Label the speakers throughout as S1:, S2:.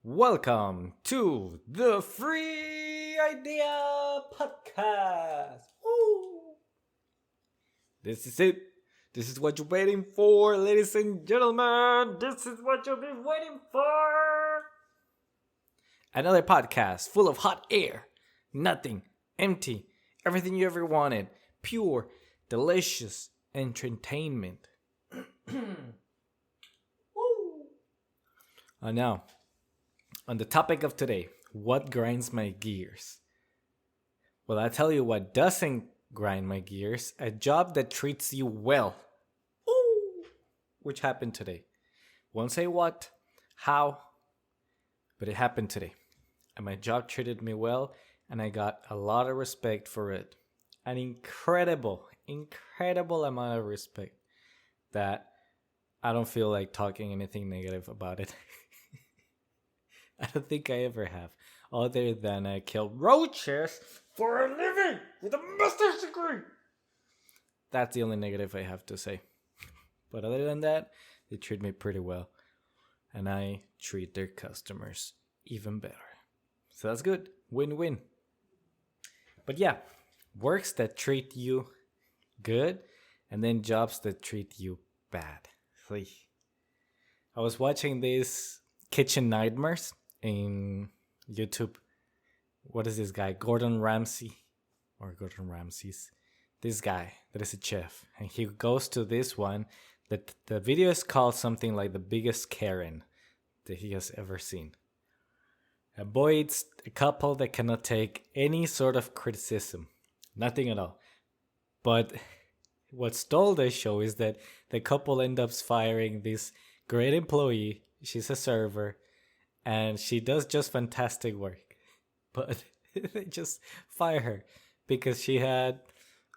S1: Welcome to the Free Idea Podcast. Woo! This is it. This is what you're waiting for, ladies and gentlemen. This is what you've been waiting for. Another podcast full of hot air, nothing, empty, everything you ever wanted, pure, delicious entertainment. Now, on the topic of today, what grinds my gears? Well, I'll tell you what doesn't grind my gears. A job that treats you well. Ooh, which happened today. Won't say what, how, but it happened today. And my job treated me well, and I got a lot of respect for it. An incredible amount of respect that I don't feel like talking anything negative about it. I don't think I ever have, other than I killed roaches for a living with a master's degree. That's the only negative I have to say. But other than that, they treat me pretty well. And I treat their customers even better. So that's good. Win-win. But yeah, works that treat you good, and then jobs that treat you bad. I was watching these Kitchen Nightmares in YouTube. What is this guy? Gordon Ramsay or Gordon Ramsay's. This guy that is a chef, and he goes to this one. That the video is called something like the biggest Karen that he has ever seen. A boy, it's a couple that cannot take any sort of criticism, nothing at all. But what stole the show is that the couple ends up firing this great employee. She's a server, and she does just fantastic work. But they just fire her because she had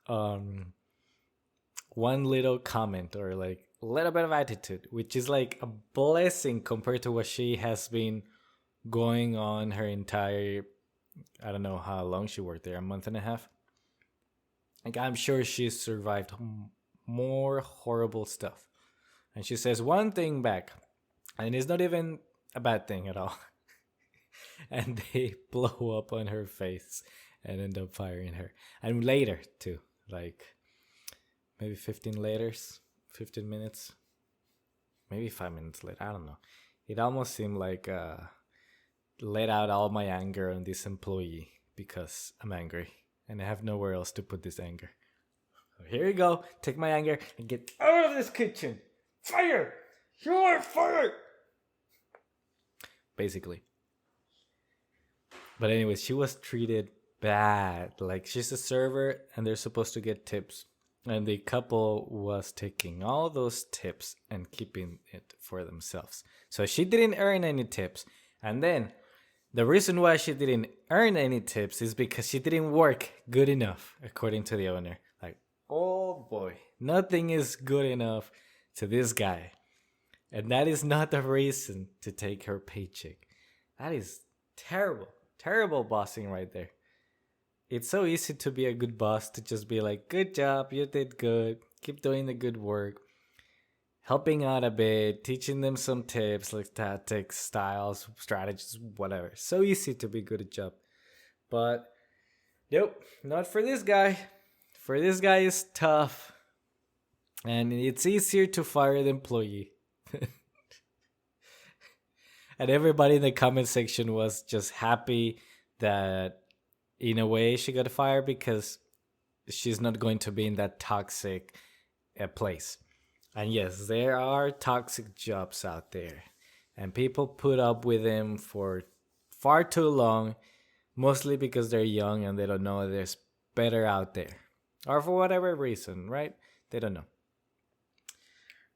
S1: one little comment or like a little bit of attitude, which is like a blessing compared to what she has been going on her entire, I don't know how long she worked there, a month and a half. Like, I'm sure she's survived more horrible stuff. And she says one thing back, and it's not even a bad thing at all. And they blow up on her face and end up firing her. And later, too. Like, maybe 15 minutes. Maybe 5 minutes later. I don't know. It almost seemed like let out all my anger on this employee because I'm angry. And I have nowhere else to put this anger. So here you go. Take my anger and get out of this kitchen. Fire! You are fired! Basically. But anyways, she was treated bad. Like, she's a server and they're supposed to get tips. And the couple was taking all those tips and keeping it for themselves. So she didn't earn any tips. And then the reason why she didn't earn any tips is because she didn't work good enough, according to the owner. Like, oh boy, nothing is good enough to this guy. And that is not the reason to take her paycheck. That is terrible bossing right there. It's so easy to be a good boss, to just be like, good job, you did good, keep doing the good work. Helping out a bit, teaching them some tips like tactics, styles, strategies, whatever. So easy to be good at job. But nope, not for this guy. For this guy, it's tough. And it's easier to fire the employee. And everybody in the comment section was just happy that in a way she got fired because she's not going to be in that toxic place. And yes, there are toxic jobs out there. And people put up with them for far too long, mostly because they're young and they don't know there's better out there. Or for whatever reason, right? They don't know.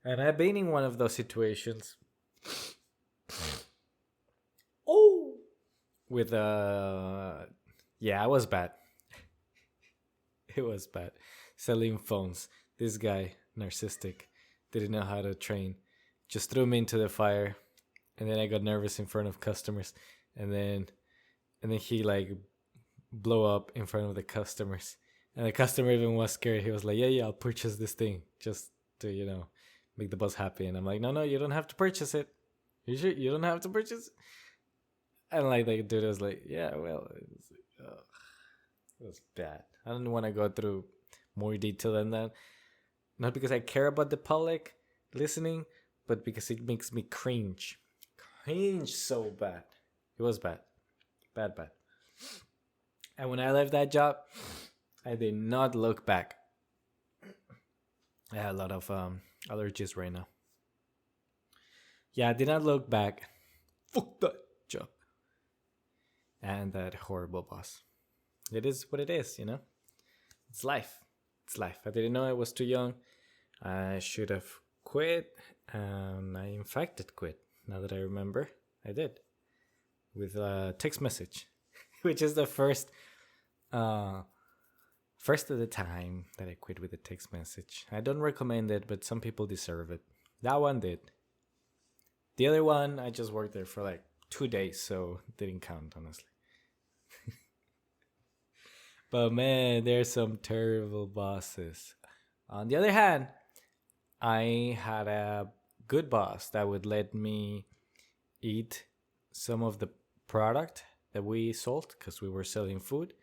S1: And I've been in one of those situations. Oh! With yeah, it was bad. It was bad. Selling phones. This guy, narcissistic, didn't know how to train. Just threw me into the fire. And then I got nervous in front of customers. And then he like blew up in front of the customers. And the customer even was scared. He was like, yeah, I'll purchase this thing just to, make the boss happy. And I'm like, no, you don't have to purchase it. You sure you don't have to purchase it? And like the dude was like, yeah, well, it was bad. I don't want to go through more detail than that. Not because I care about the public listening, but because it makes me cringe. Cringe so bad. It was bad. Bad, bad. And when I left that job, I did not look back. I have a lot of allergies right now. Yeah, I did not look back. Fuck that job. And that horrible boss. It is what it is, you know? It's life. It's life. I didn't know I was too young. I should have quit. And I, in fact, did quit. Now that I remember, I did. With a text message, which is the first of the time that I quit with a text message. I don't recommend it, but some people deserve it. That one did. The other one, I just worked there for like 2 days, so it didn't count, honestly. But man, there's some terrible bosses. On the other hand, I had a good boss that would let me eat some of the product that we sold because we were selling food.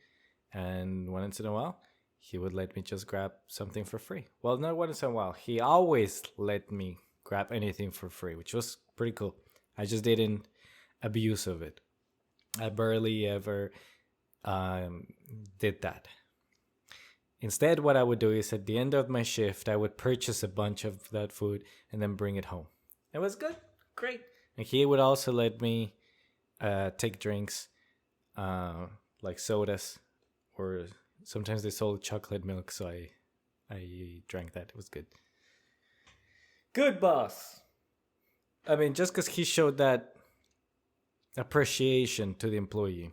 S1: And once in a while, he would let me just grab something for free. Well, not once in a while. He always let me grab anything for free, which was pretty cool. I just didn't abuse of it. I barely ever did that. Instead, what I would do is at the end of my shift, I would purchase a bunch of that food and then bring it home. It was good. Great. And he would also let me take drinks like sodas, or sometimes they sold chocolate milk, so I drank that. It was good. Good boss. I mean, just because he showed that appreciation to the employee.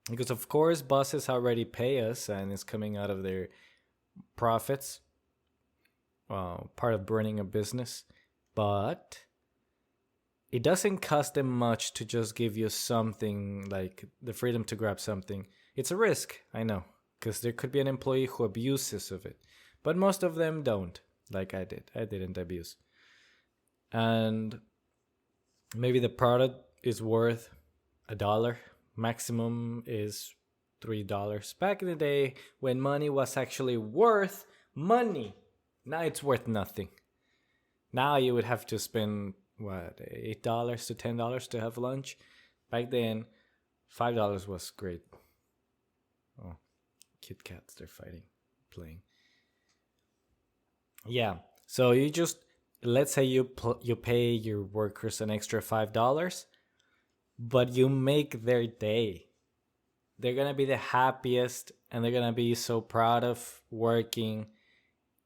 S1: Because of course bosses already pay us and it's coming out of their profits. Part of running a business. But it doesn't cost them much to just give you something, like the freedom to grab something. It's a risk, I know, because there could be an employee who abuses of it. But most of them don't, like I did. I didn't abuse. And maybe the product is worth $1. Maximum is $3. Back in the day when money was actually worth money. Now it's worth nothing. Now you would have to spend what, $8 to $10 to have lunch. Back then, $5 was great. Oh, Kit Kats, they're fighting, playing. Yeah, so you just, let's say you pay your workers an extra $5, but you make their day. They're gonna be the happiest and they're gonna be so proud of working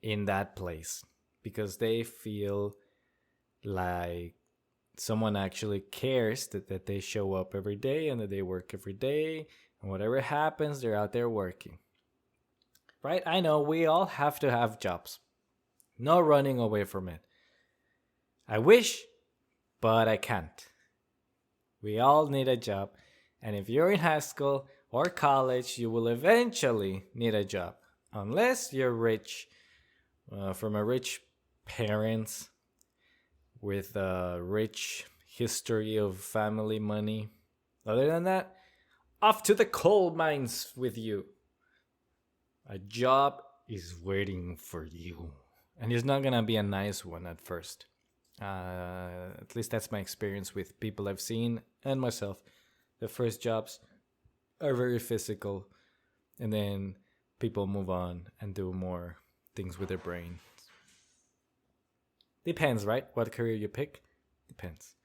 S1: in that place because they feel like someone actually cares that they show up every day and that they work every day, and whatever happens, they're out there working. Right? I know we all have to have jobs. No running away from it. I wish, but I can't. We all need a job. And if you're in high school or college, you will eventually need a job. Unless you're rich, from a rich parents with a rich history of family money. Other than that, off to the coal mines with you. A job is waiting for you. And it's not going to be a nice one at first. At least that's my experience with people I've seen and myself. The first jobs are very physical, and then people move on and do more things with their brain. Depends, right? What career you pick? Depends.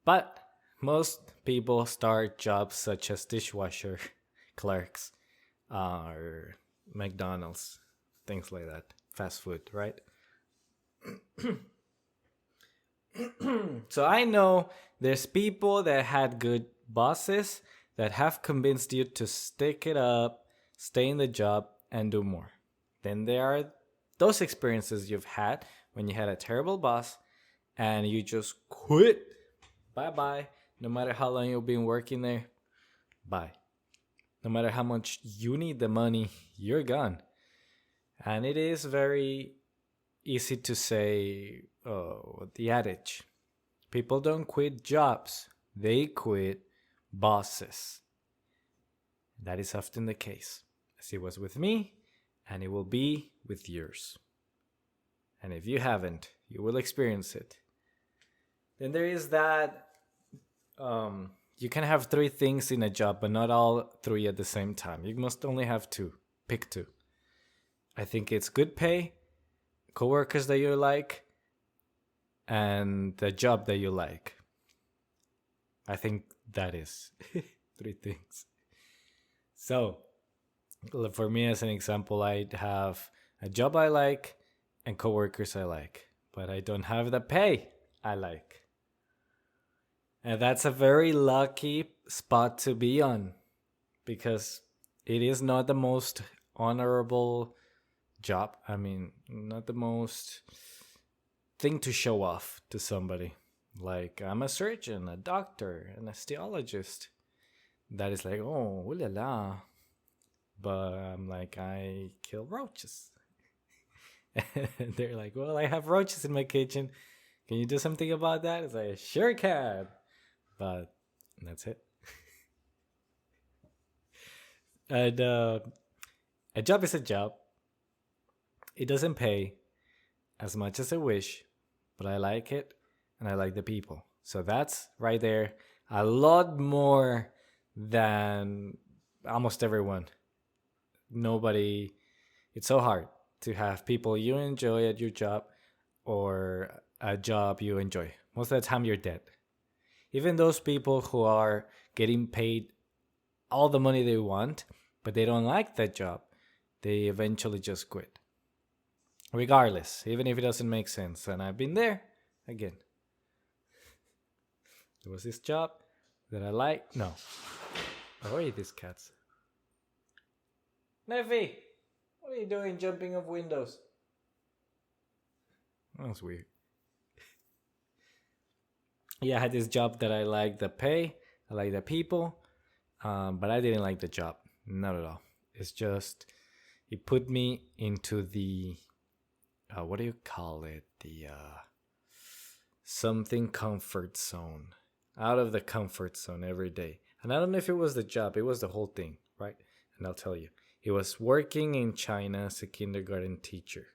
S1: But most people start jobs such as dishwasher, clerks, or McDonald's, things like that. Fast food, right? So I know there's people that had good bosses that have convinced you to stick it up, stay in the job, and do more. Then there are those experiences you've had when you had a terrible boss and you just quit. Bye-bye. No matter how long you've been working there, bye. No matter how much you need the money, you're gone. And it is very easy to say, oh, the adage. People don't quit jobs. They quit bosses. That is often the case, as it was with me, and it will be with yours. And if you haven't, you will experience it. Then there is that you can have three things in a job, but not all three at the same time. You must only have two. Pick two. I think it's good pay, coworkers that you like, and the job that you like. I think that is three things. So, for me, as an example, I have a job I like and coworkers I like, but I don't have the pay I like. And that's a very lucky spot to be on because it is not the most honorable job. I mean, not the most thing to show off to somebody. Like, I'm a surgeon, a doctor, an osteologist. That is like, oh, ooh la la. But I'm like, I kill roaches. And they're like, well, I have roaches in my kitchen. Can you do something about that? It's like, sure can. But that's it. And a job is a job. It doesn't pay as much as I wish, but I like it and I like the people. So that's right there a lot more than almost everyone. Nobody, it's so hard to have people you enjoy at your job or a job you enjoy. Most of the time, you're dead. Even those people who are getting paid all the money they want, but they don't like that job, they eventually just quit. Regardless, even if it doesn't make sense. And I've been there again. There was this job that I liked. No. Oh, where are these cats? Neffy, what are you doing jumping off windows? That was weird. Yeah, I had this job that I liked the pay, I like the people, but I didn't like the job. Not at all. It's just, it put me into the, what do you call it? The something comfort zone. Out of the comfort zone every day. And I don't know if it was the job, it was the whole thing, right? And I'll tell you. It was working in China as a kindergarten teacher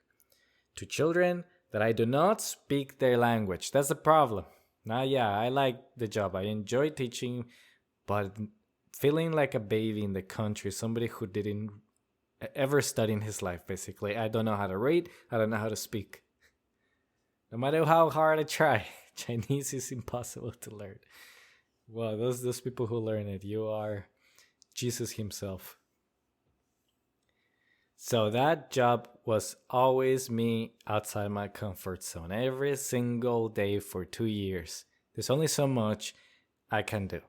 S1: to children that I do not speak their language. That's the problem. Now, yeah, I like the job. I enjoy teaching, but feeling like a baby in the country, somebody who didn't ever study in his life, basically. I don't know how to read. I don't know how to speak. No matter how hard I try, Chinese is impossible to learn. Well, those people who learn it, you are Jesus himself. So that job was always me outside my comfort zone every single day for 2 years. There's only so much I can do.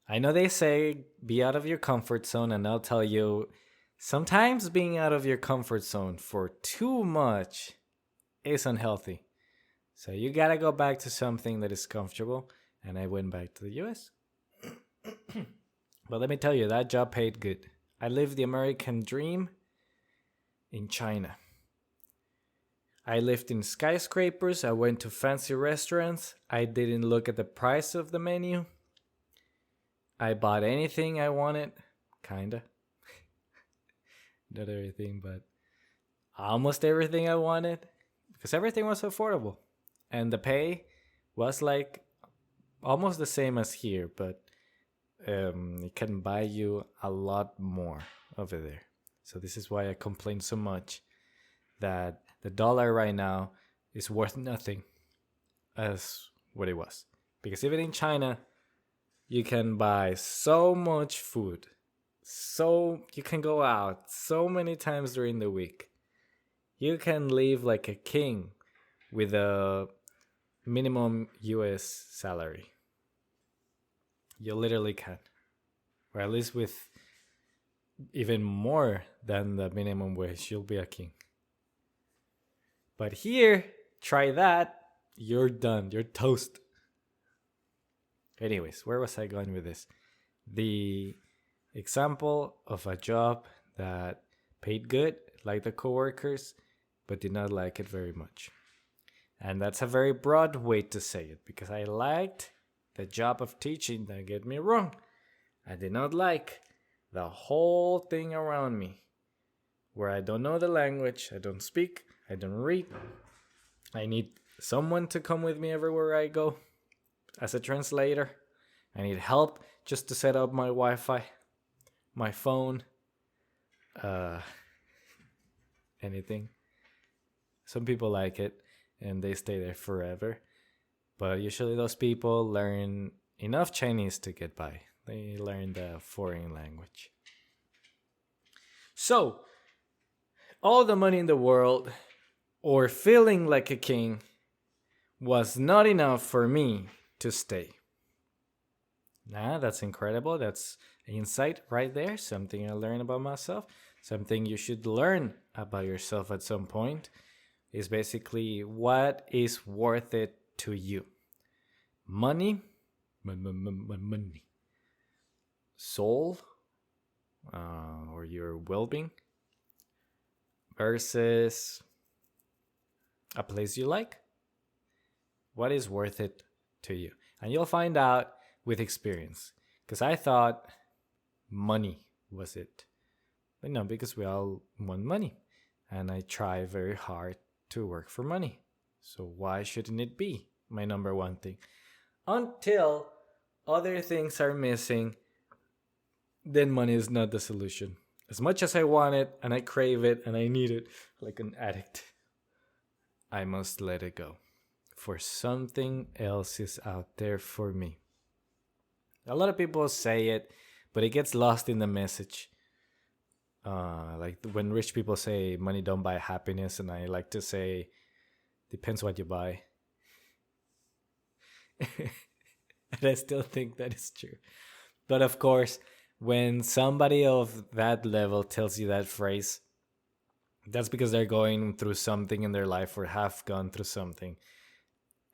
S1: I know they say be out of your comfort zone, and I'll tell you, sometimes being out of your comfort zone for too much is unhealthy. So you gotta go back to something that is comfortable, and I went back to the US. But let me tell you, that job paid good. I lived the American dream in China. I lived in skyscrapers. I went to fancy restaurants. I didn't look at the price of the menu. I bought anything I wanted. Kinda. Not everything, but almost everything I wanted. Because everything was affordable. And the pay was like almost the same as here, but it can buy you a lot more over there. So this is why I complain so much that the dollar right now is worth nothing as what it was. Because even in China, you can buy so much food. So you can go out so many times during the week. You can live like a king with a minimum US salary. You literally can. Or at least with even more than the minimum wage, you'll be a king. But here, try that, you're done. You're toast. Anyways, where was I going with this? The example of a job that paid good, like the coworkers, but did not like it very much. And that's a very broad way to say it, because I liked the job of teaching, don't get me wrong. I did not like the whole thing around me where I don't know the language, I don't speak, I don't read. I need someone to come with me everywhere I go as a translator. I need help just to set up my Wi-Fi, my phone, uh, anything. Some people like it and they stay there forever. But usually those people learn enough Chinese to get by. They learn the foreign language. So, all the money in the world, or feeling like a king, was not enough for me to stay. Nah, that's incredible. That's insight right there. Something I learned about myself. Something you should learn about yourself at some point is basically what is worth it to you. Money, money, soul, or your well-being, versus a place you like. What is worth it to you? And you'll find out with experience. Because I thought money was it. But no, because we all want money. And I try very hard to work for money. So why shouldn't it be my number one thing? Until other things are missing, then money is not the solution. As much as I want it, and I crave it, and I need it like an addict, I must let it go. For something else is out there for me. A lot of people say it, but it gets lost in the message. Like when rich people say money don't buy happiness, and I like to say, depends what you buy. And I still think that is true. But of course, when somebody of that level tells you that phrase, that's because they're going through something in their life or have gone through something.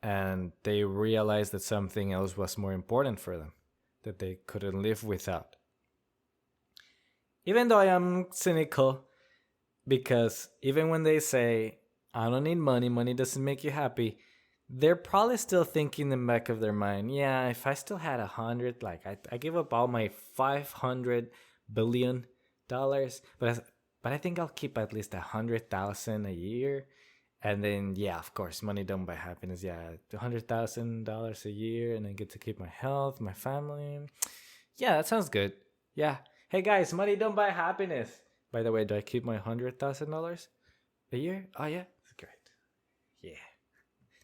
S1: And they realize that something else was more important for them, that they couldn't live without. Even though I am cynical, because even when they say, I don't need money, money doesn't make you happy, they're probably still thinking in the back of their mind, yeah, if I still had 100, like I give up all my $500 billion, but I think I'll keep at least 100,000 a year. And then, yeah, of course, money don't buy happiness. Yeah, $100,000 a year, and I get to keep my health, my family. Yeah, that sounds good. Yeah. Hey guys, money don't buy happiness. By the way, do I keep my $100,000 a year? Oh yeah, that's great. Yeah,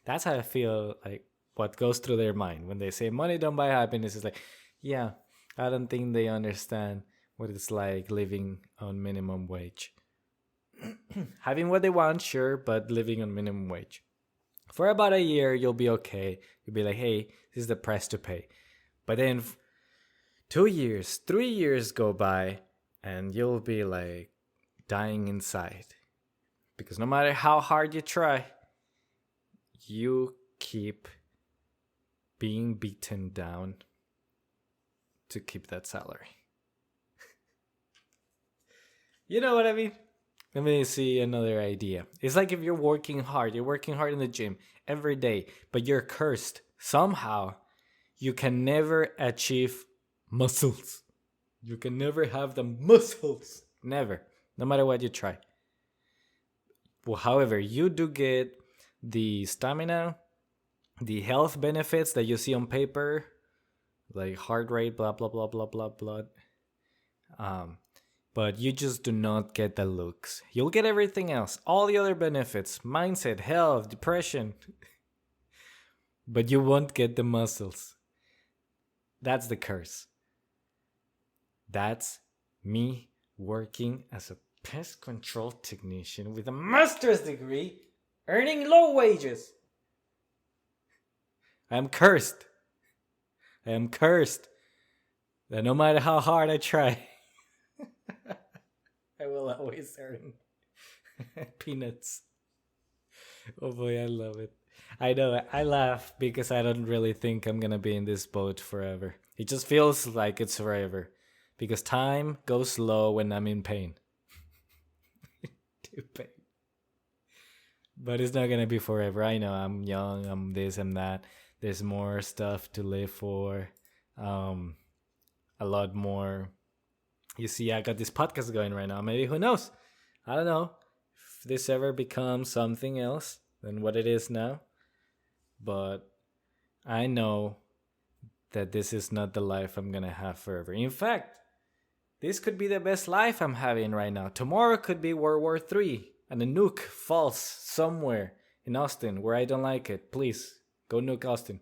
S1: that's how I feel. Like what goes through their mind when they say money don't buy happiness is like, yeah, I don't think they understand what it's like living on minimum wage. Having what they want, sure, but living on minimum wage. For about a year, you'll be okay. You'll be like, hey, this is the price to pay. But then 2 years, 3 years go by, and you'll be like dying inside. Because no matter how hard you try, you keep being beaten down to keep that salary. You know what I mean? Let me see another idea. It's like if you're working hard in the gym every day, but you're cursed. Somehow, you can never achieve muscles. You can never have the muscles. Never. No matter what you try. Well, however, you do get the stamina, the health benefits that you see on paper, like heart rate, blah, blah, blah, blah, blah, blah. But you just do not get the looks. You'll get everything else, all the other benefits, mindset, health, depression. But you won't get the muscles. That's the curse. That's me working as a pest control technician with a master's degree, earning low wages. I am cursed. I am cursed that no matter how hard I try, I will always earn peanuts. Oh boy, I love it. I know, I laugh because I don't really think I'm gonna be in this boat forever. It just feels like it's forever. Because time goes slow when I'm in pain. Too pain. But it's not gonna be forever. I know, I'm young, I'm this, I'm that. There's more stuff to live for. Um, a lot more. You see, I got this podcast going right now. Maybe, who knows? I don't know if this ever becomes something else than what it is now. But I know that this is not the life I'm gonna have forever. In fact, this could be the best life I'm having right now. Tomorrow could be World War III and a nuke falls somewhere in Austin where I don't like it. Please, go nuke Austin.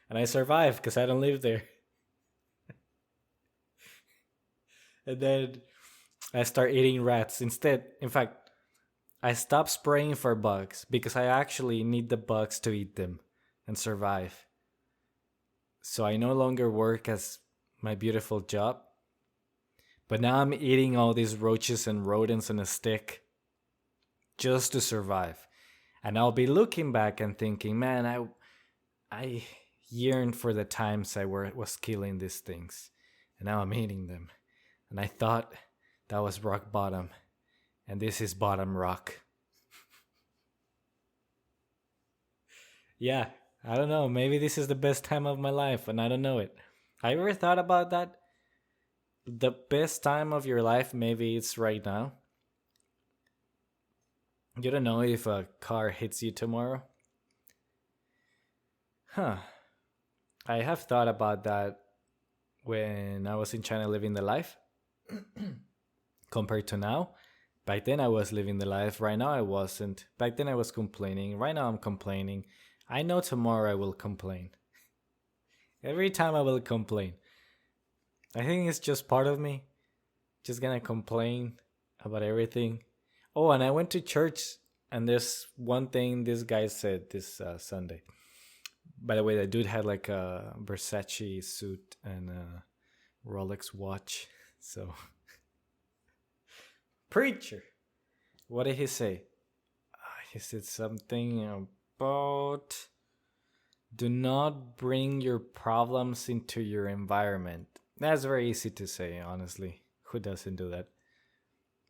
S1: And I survive because I don't live there. And then I start eating rats instead. In fact, I stop spraying for bugs because I actually need the bugs to eat them and survive. So I no longer work as my beautiful job, but now I'm eating all these roaches and rodents on a stick just to survive. And I'll be looking back and thinking, man, I yearned for the times I was killing these things, and now I'm eating them. And I thought that was rock bottom, and this is bottom rock. Yeah, I don't know. Maybe this is the best time of my life, and I don't know it. Have you ever thought about that? The best time of your life, maybe it's right now. You don't know if a car hits you tomorrow. Huh. I have thought about that when I was in China living the life compared to now. Back then I was living the life. Right now I wasn't. Back then I was complaining. Right now I'm complaining. I know tomorrow I will complain. Every time I will complain. I think it's just part of me. Just gonna complain about everything. Oh, and I went to church, and there's one thing this guy said this Sunday. By the way, the dude had like a Versace suit and a Rolex watch. So, preacher, what did he say? He said something about do not bring your problems into your environment. That's very easy to say, honestly. Who doesn't do that?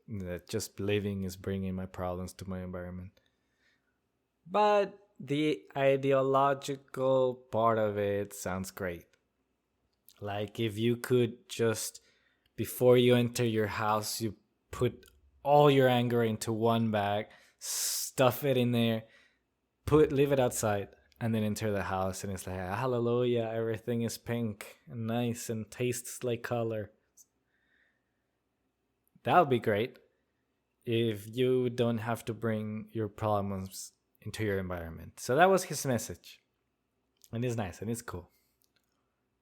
S1: That just living is bringing my problems to my environment. But the ideological part of it sounds great. Like if you could just, before you enter your house, you put all your anger into one bag, stuff it in there, leave it outside, and then enter the house, and it's like, hallelujah, everything is pink and nice and tastes like color. That would be great if you don't have to bring your problems into your environment. So that was his message. And it's nice and it's cool.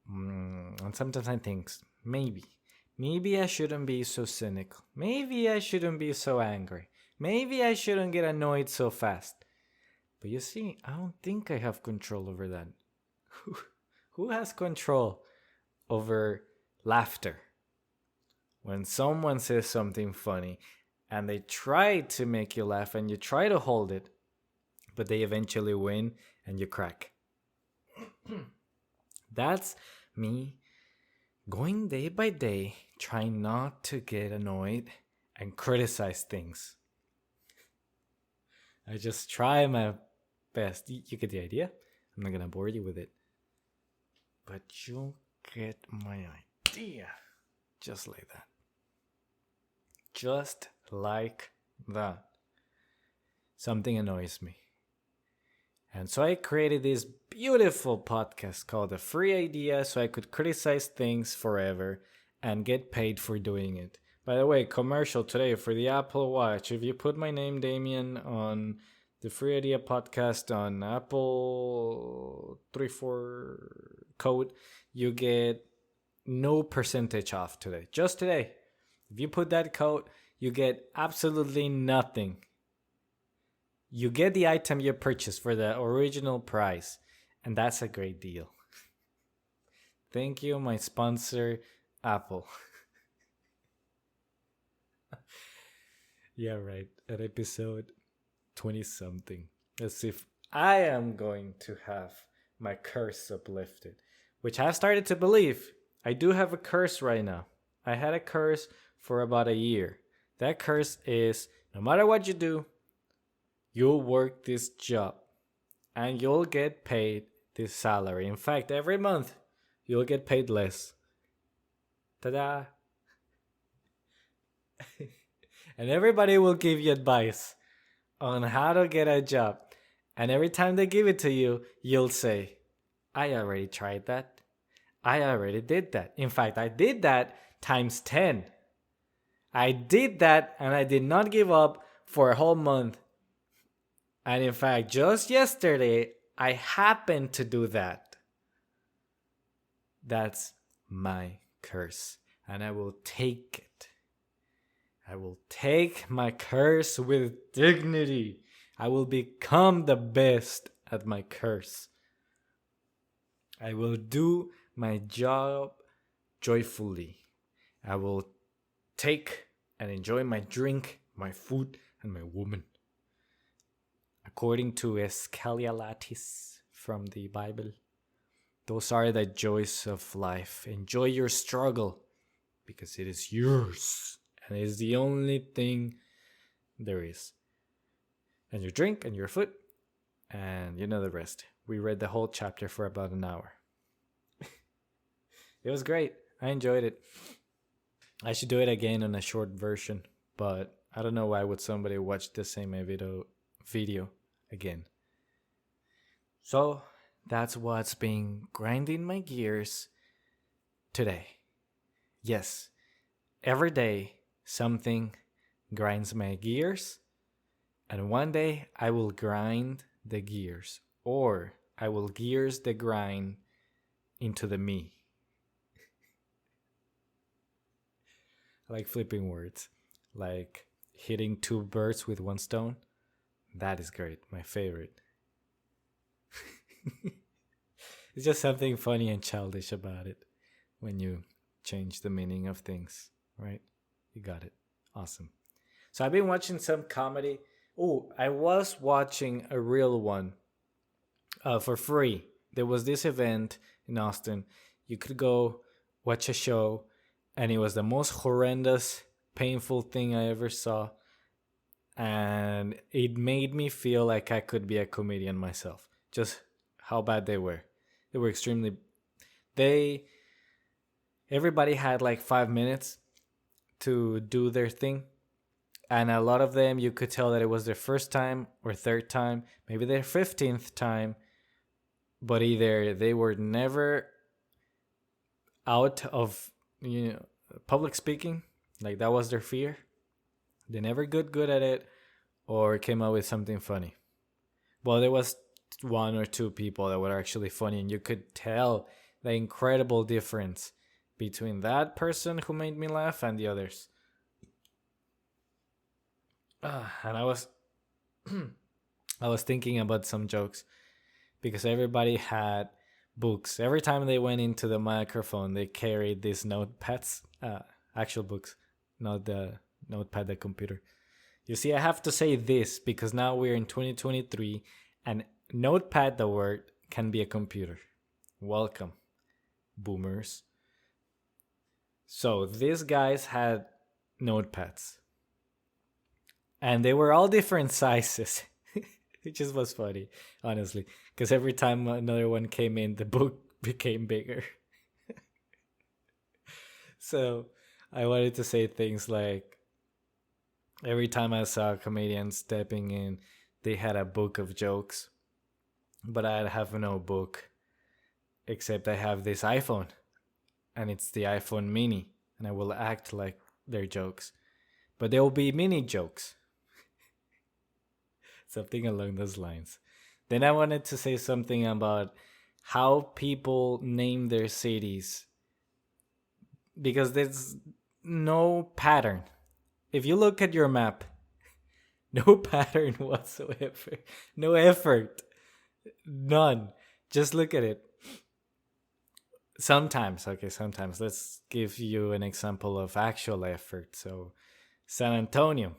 S1: And sometimes I think, maybe I shouldn't be so cynical. Maybe I shouldn't be so angry. Maybe I shouldn't get annoyed so fast. But you see, I don't think I have control over that. Who has control over laughter? When someone says something funny and they try to make you laugh and you try to hold it, but they eventually win and you crack. That's me going day by day, trying not to get annoyed and criticize things. I just try my best. You get the idea? I'm not gonna bore you with it. But you get my idea. Just like that. Just like that. Something annoys me. And so I created this beautiful podcast called The Free Idea so I could criticize things forever and get paid for doing it. By the way, commercial today for the Apple Watch. If you put my name, Damien, on the Free Idea podcast on Apple 34 code, you get no percentage off today. Just today. If you put that code, you get absolutely nothing. You get the item you purchased for the original price, and that's a great deal. Thank you, my sponsor, Apple. Yeah, right. At episode 20-something. As if I am going to have my curse uplifted, which I've started to believe. I do have a curse right now. I had a curse for about a year. That curse is, no matter what you do, you'll work this job and you'll get paid this salary. In fact, every month you'll get paid less. Ta-da! And everybody will give you advice on how to get a job. And every time they give it to you, you'll say, I already tried that. I already did that. In fact, I did that times 10. I did that and I did not give up for a whole month. And in fact, just yesterday, I happened to do that. That's my curse. And I will take it. I will take my curse with dignity. I will become the best at my curse. I will do my job joyfully. I will take and enjoy my drink, my food, and my woman. According to Escalialatis from the Bible, those are the joys of life. Enjoy your struggle because it is yours and it is the only thing there is. And your drink and your food, and you know the rest. We read the whole chapter for about an hour. It was great. I enjoyed it. I should do it again on a short version, but I don't know why would somebody watch the same video again. So that's what's been grinding my gears today. Yes, every day something grinds my gears, and one day I will grind the gears, or I will gears the grind into the me. I like flipping words, like hitting two birds with one stone. That is great, my favorite. It's just something funny and childish about it when you change the meaning of things, right? You got it. Awesome. So I've been watching some comedy. Oh, I was watching a real one for free. There was this event in Austin. You could go watch a show, and it was the most horrendous, painful thing I ever saw. And it made me feel like I could be a comedian myself. Just how bad they were. They were extremely... Everybody had like 5 minutes to do their thing. And a lot of them, you could tell that it was their first time or third time, maybe their 15th time. But either they were never out of public speaking, like that was their fear. They never got good at it, or came out with something funny. Well, there was one or two people that were actually funny, and you could tell the incredible difference between that person who made me laugh and the others. And I was I was thinking about some jokes because everybody had books. Every time they went into the microphone, they carried these notepads, actual books, not the notepad, the computer. You see, I have to say this because now we're in 2023 and notepad, the word, can be a computer. Welcome, boomers. So these guys had notepads. And they were all different sizes. It just was funny, honestly. Because every time another one came in, the book became bigger. So I wanted to say things like, every time I saw a comedian stepping in, they had a book of jokes. But I have no book, except I have this iPhone. And it's the iPhone mini. And I will act like they're jokes. But there will be mini jokes. Something along those lines. Then I wanted to say something about how people name their cities. Because there's no pattern. If you look at your map, no pattern whatsoever. No effort. None. Just look at it. Sometimes. Let's give you an example of actual effort. So, San Antonio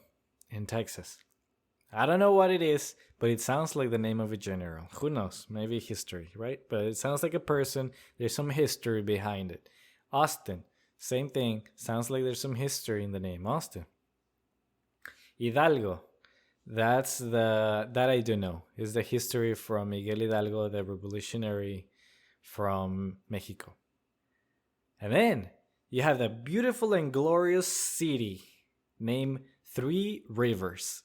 S1: in Texas. I don't know what it is, but it sounds like the name of a general. Who knows? Maybe history, right? But it sounds like a person. There's some history behind it. Austin, same thing. Sounds like there's some history in the name Austin. Hidalgo, That I do know is the history from Miguel Hidalgo, the revolutionary from Mexico. And then you have the beautiful and glorious city named Three Rivers.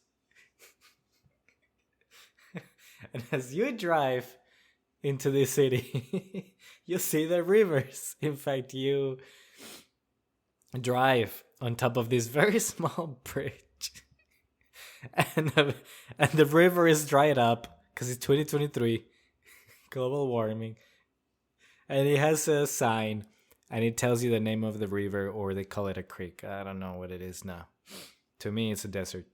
S1: And as you drive into the city, you see the rivers. In fact, you drive on top of this very small bridge. And the river is dried up because it's 2023, global warming. And it has a sign and it tells you the name of the river, or they call it a creek. I don't know what it is now. To me, it's a desert.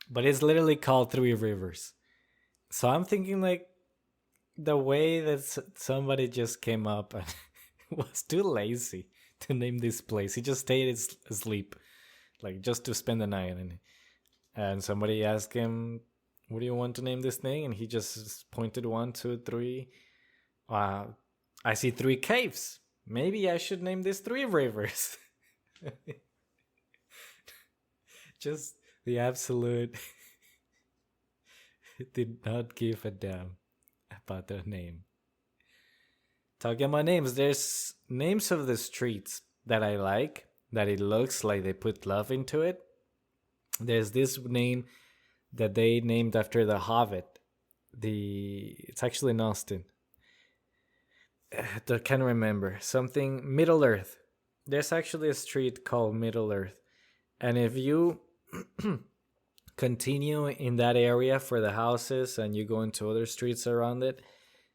S1: But it's literally called Three Rivers. So I'm thinking like the way that somebody just came up and was too lazy to name this place. He just stayed asleep, like just to spend the night. And somebody asked him, "What do you want to name this thing?" And he just pointed 1, 2, 3. I see 3 caves. Maybe I should name this Three Rivers. Just the absolute did not give a damn about the name. Talking about names, there's names of the streets that I like, that it looks like they put love into it. There's this name that they named after the Hobbit. It's actually in Austin. I can't remember. Something Middle Earth. There's actually a street called Middle Earth. And if you continue in that area for the houses and you go into other streets around it,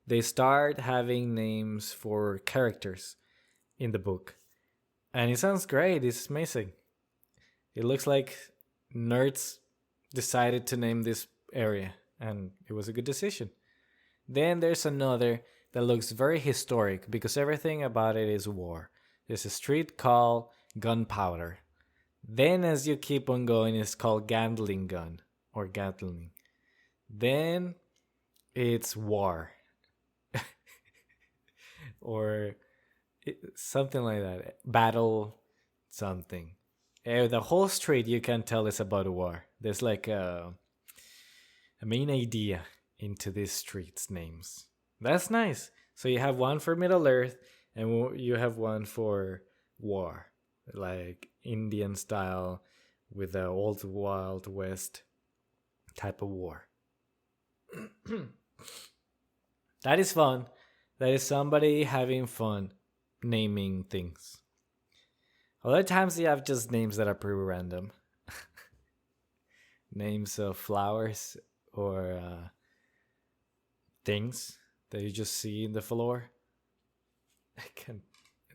S1: they start having names for characters in the book. And it sounds great. It's amazing. It looks like nerds decided to name this area, and it was a good decision. Then there's another that looks very historic because everything about it is war. There's a street called Gunpowder. Then, as you keep on going, it's called Gatling Gun or Gatling. Then it's War or something like that. Battle something. The whole street you can tell is about a war. There's like a main idea into these streets' names. That's nice. So you have one for Middle Earth and you have one for war, like Indian style with the old Wild West type of war. That is fun. That is somebody having fun naming things. Other times you have just names that are pretty random. Names of flowers or things that you just see in the floor.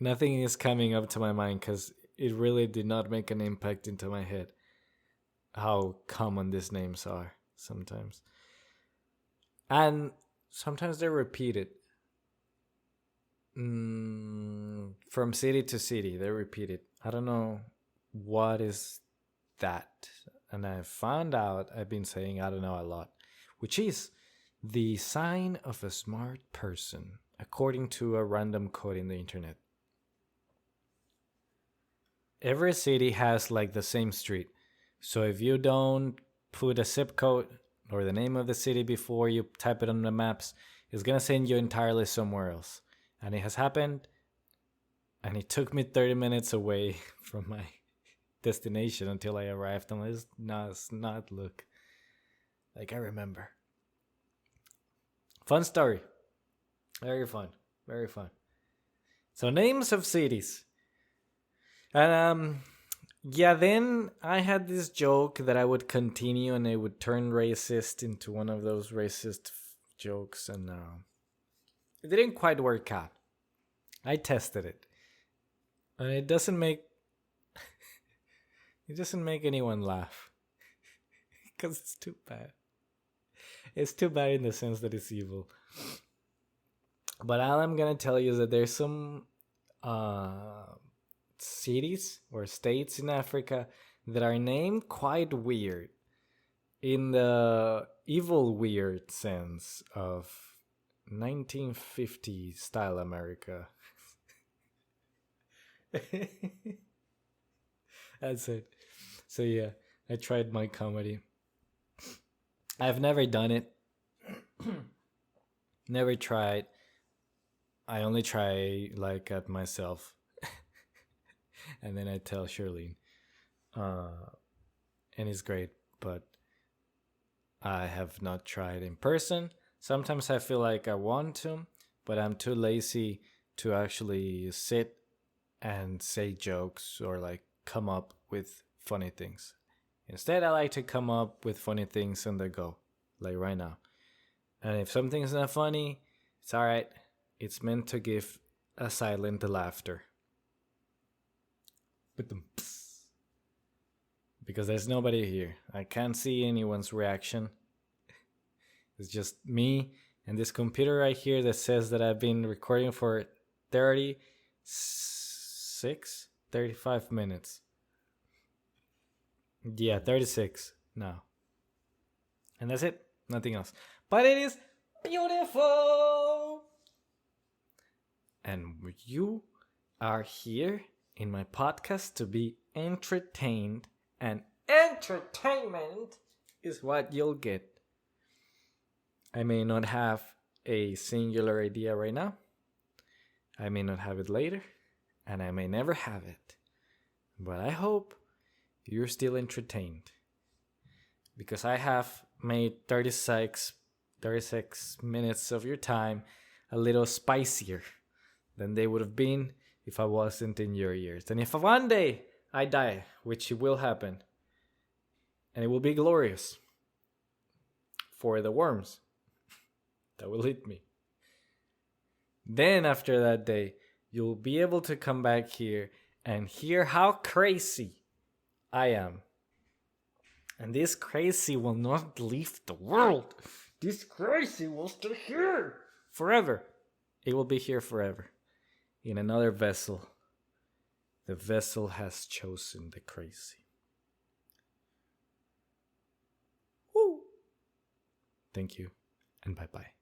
S1: Nothing is coming up to my mind because it really did not make an impact into my head how common these names are sometimes. And sometimes they're repeated. From city to city, they're repeated. I don't know what is that. And I found out, I've been saying I don't know a lot, which is the sign of a smart person, according to a random code in the internet. Every city has like the same street. So if you don't put a zip code or the name of the city before you type it on the maps, it's going to send you entirely somewhere else. And it has happened. And it took me 30 minutes away from my destination until I arrived. And let's not look like I remember. Fun story. Very fun. Very fun. So names of cities. And yeah, then I had this joke that I would continue and it would turn racist into one of those racist jokes, and it didn't quite work out. I tested it. And it doesn't make anyone laugh. Because it's too bad. It's too bad in the sense that it's evil. But all I'm gonna tell you is that there's some cities or states in Africa that are named quite weird, in the evil weird sense of 1950 style America. That's it. So yeah, I tried my comedy. I've never done it. Never tried. I only try like at myself, and then I tell Shirley, uh, and it's great. But I have not tried in person. Sometimes I feel like I want to, but I'm too lazy to actually sit and say jokes or like come up with funny things. Instead, I like to come up with funny things on the go, like right now. And if something's not funny, it's alright. It's meant to give a silent laughter. With them. Because there's nobody here. I can't see anyone's reaction. It's just me and this computer right here that says that I've been recording for 35 minutes. Yeah, 36 now. And that's it. Nothing else. But it is beautiful. And you are here in my podcast to be entertained, and entertainment is what you'll get. I may not have a singular idea right now. I may not have it later, and I may never have it. But I hope you're still entertained, because I have made 36 minutes of your time a little spicier than they would have been if I wasn't in your ears. And if one day I die, which it will happen, and it will be glorious for the worms that will eat me, then after that day, you'll be able to come back here and hear how crazy I am. And this crazy will not leave the world. This crazy will stay here forever. It will be here forever. In another vessel. The vessel has chosen the crazy. Woo! Thank you, and bye-bye.